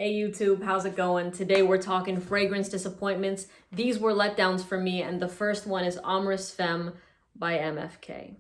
Hey YouTube, how's it going? Today we're talking fragrance disappointments. These were letdowns for me, and the first one is Omrisfem by MFK.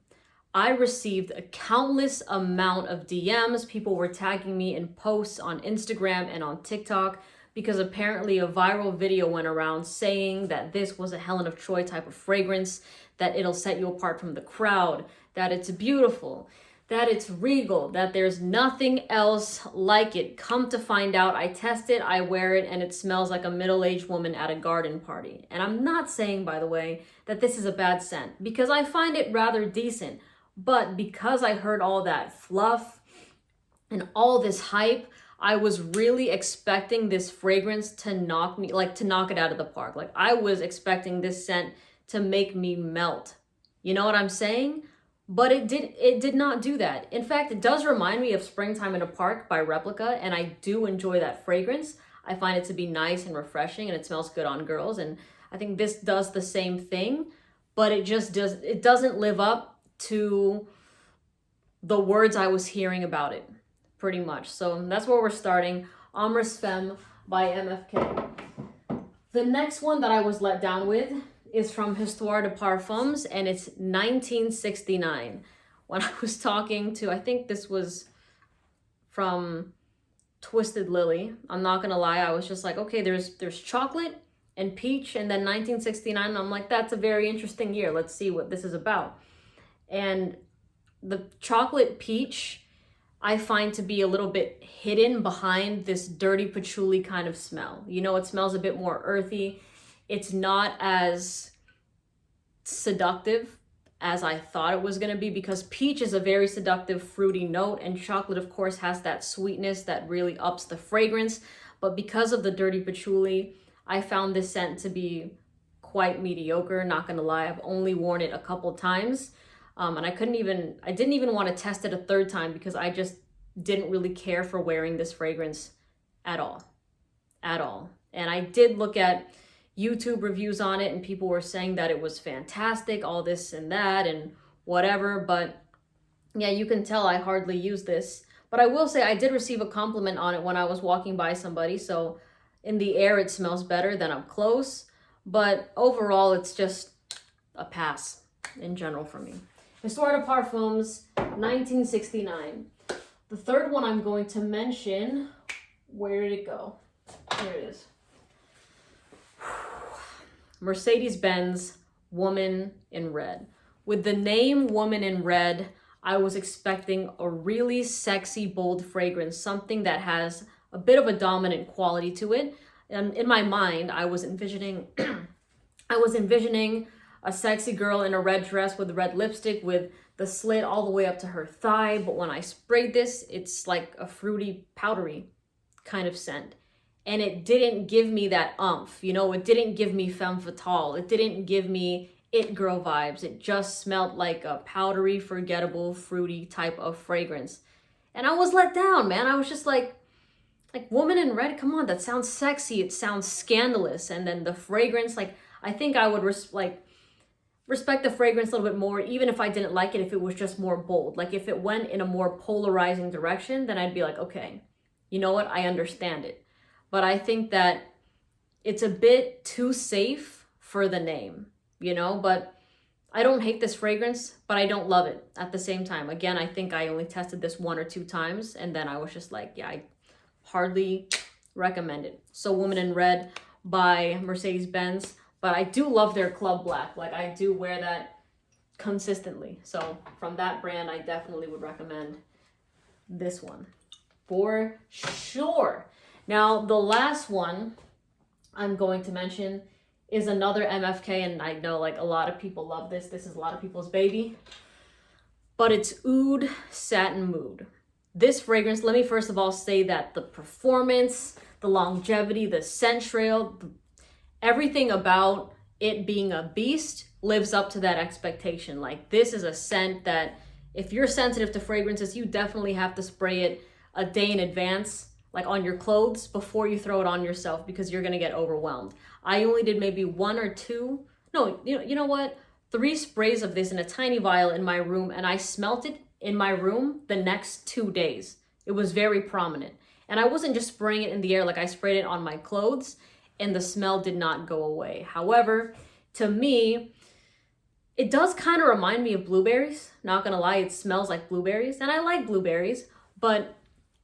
I received a countless amount of DMs. People were tagging me in posts on Instagram and on TikTok because apparently a viral video went around saying that this was a Helen of Troy type of fragrance, that it'll set you apart from the crowd, that it's beautiful, that it's regal, that there's nothing else like it. Come to find out, I test it, I wear it, and it smells like a middle-aged woman at a garden party. And I'm not saying, by the way, that this is a bad scent, because I find it rather decent. But because I heard all that fluff and all this hype, I was really expecting this fragrance to knock it out of the park. Like, I was expecting this scent to make me melt. You know what I'm saying? But it did not do that. In fact, it does remind me of Springtime in a Park by Replica, and I do enjoy that fragrance. I find it to be nice and refreshing, and it smells good on girls, and I think this does the same thing, but it doesn't live up to the words I was hearing about it, pretty much. So that's where we're starting. Omrisfem by MFK. The next one that I was let down with is from Histoire de Parfums, and it's 1969. When I was talking to, I think this was from Twisted Lily. I'm not gonna lie, I was just like, okay, there's chocolate and peach, and then 1969, and I'm like, that's a very interesting year. Let's see what this is about. And the chocolate peach, I find to be a little bit hidden behind this dirty patchouli kind of smell. You know, it smells a bit more earthy. It's not as seductive as I thought it was going to be, because peach is a very seductive fruity note, and chocolate of course has that sweetness that really ups the fragrance. But because of the dirty patchouli, I found this scent to be quite mediocre, not gonna lie. I've only worn it a couple times, and I didn't even want to test it a third time because I just didn't really care for wearing this fragrance at all. And I did look at YouTube reviews on it, and people were saying that it was fantastic, all this and that and whatever, but yeah, you can tell I hardly use this. But I will say I did receive a compliment on it when I was walking by somebody, so in the air it smells better than up close, but overall it's just a pass in general for me. Histoire de Parfums, 1969. The third one I'm going to mention, where did it go? Here it is. Mercedes-Benz Woman in Red. With the name Woman in Red, I was expecting a really sexy, bold fragrance, something that has a bit of a dominant quality to it. And in my mind, I was envisioning a sexy girl in a red dress with red lipstick with the slit all the way up to her thigh. But when I sprayed this, it's like a fruity, powdery kind of scent. And it didn't give me that umph, you know, it didn't give me femme fatale. It didn't give me it girl vibes. It just smelled like a powdery, forgettable, fruity type of fragrance. And I was let down, man. I was just like Woman in Red, come on, that sounds sexy. It sounds scandalous. And then the fragrance, like, I think I would respect the fragrance a little bit more, even if I didn't like it, if it was just more bold. Like, if it went in a more polarizing direction, then I'd be like, okay, you know what? I understand it. But I think that it's a bit too safe for the name, you know? But I don't hate this fragrance, but I don't love it at the same time. Again, I think I only tested this 1 or 2 times, and then I was just like, yeah, I hardly recommend it. So Woman in Red by Mercedes-Benz. But I do love their Club Black. Like, I do wear that consistently. So from that brand, I definitely would recommend this one for sure. Now, the last one I'm going to mention is another MFK, and I know like a lot of people love this. This is a lot of people's baby, but it's Oud Satin Mood. This fragrance, let me first of all say that the performance, the longevity, the scent trail, everything about it being a beast lives up to that expectation. Like, this is a scent that if you're sensitive to fragrances, you definitely have to spray it a day in advance, like on your clothes, before you throw it on yourself, because you're gonna get overwhelmed. I only did maybe 1 or 2, no, you know what? 3 sprays of this in a tiny vial in my room, and I smelt it in my room the next 2 days. It was very prominent. And I wasn't just spraying it in the air, like I sprayed it on my clothes and the smell did not go away. However, to me, it does kind of remind me of blueberries. Not gonna lie, it smells like blueberries and I like blueberries, but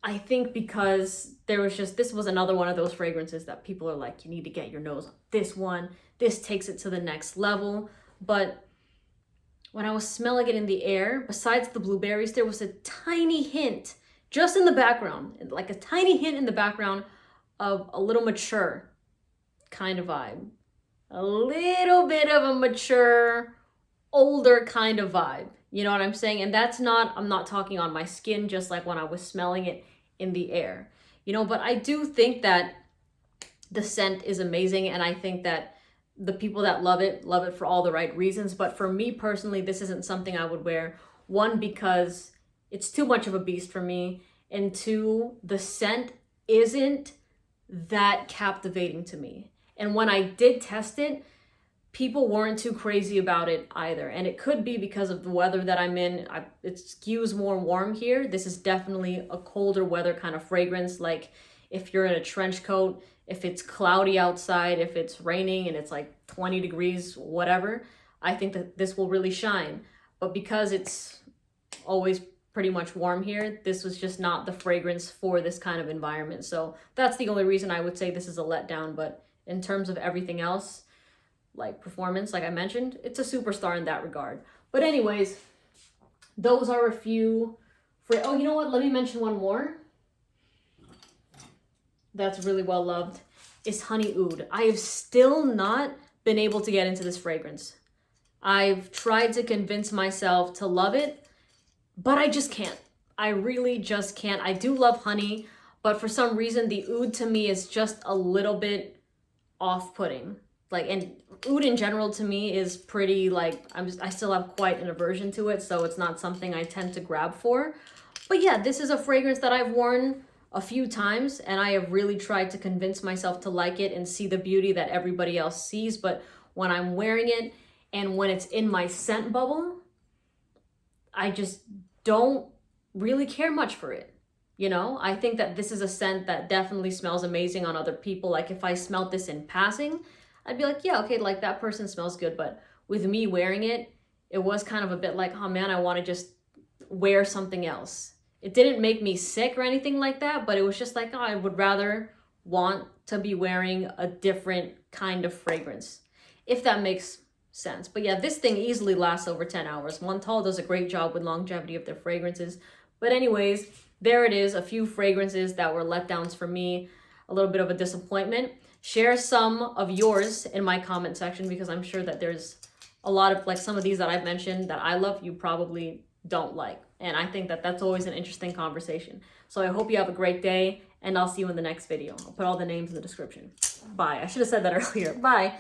I think because this was another one of those fragrances that people are like, you need to get your nose on this one. This takes it to the next level. But when I was smelling it in the air, besides the blueberries, there was a tiny hint just in the background, like a tiny hint in the background of a little mature kind of vibe. A little bit of a mature, older kind of vibe. You know what I'm saying? And I'm not talking on my skin, just like when I was smelling it in the air. You know, but I do think that the scent is amazing, and I think that the people that love it for all the right reasons. But for me personally, this isn't something I would wear. One, because it's too much of a beast for me. And two, the scent isn't that captivating to me. And when I did test it, people weren't too crazy about it either. And it could be because of the weather that I'm in. It skews more warm here. This is definitely a colder weather kind of fragrance. Like if you're in a trench coat, if it's cloudy outside, if it's raining and it's like 20 degrees, whatever, I think that this will really shine. But because it's always pretty much warm here, this was just not the fragrance for this kind of environment. So that's the only reason I would say this is a letdown. But in terms of everything else, like performance, like I mentioned, it's a superstar in that regard. But anyways, those are a few. Oh, you know what? Let me mention one more. That's really well loved, is Honey Oud. I have still not been able to get into this fragrance. I've tried to convince myself to love it, but I just can't. I really just can't. I do love honey, but for some reason the oud to me is just a little bit off-putting. Like, and oud in general to me is pretty, like, I still have quite an aversion to it, so it's not something I tend to grab for. But yeah, this is a fragrance that I've worn a few times, and I have really tried to convince myself to like it and see the beauty that everybody else sees. But when I'm wearing it and when it's in my scent bubble, I just don't really care much for it. You know, I think that this is a scent that definitely smells amazing on other people. Like if I smelled this in passing, I'd be like, yeah, okay, like that person smells good. But with me wearing it, it was kind of a bit like, oh man, I want to just wear something else. It didn't make me sick or anything like that, but it was just like, oh, I would rather want to be wearing a different kind of fragrance, if that makes sense. But yeah, this thing easily lasts over 10 hours. Montale does a great job with longevity of their fragrances. But anyways, there it is, a few fragrances that were letdowns for me, a little bit of a disappointment. Share some of yours in my comment section, because I'm sure that there's a lot of, like, some of these that I've mentioned that I love, you probably don't like. And I think that that's always an interesting conversation. So I hope you have a great day, and I'll see you in the next video. I'll put all the names in the description. Bye. I should have said that earlier. Bye.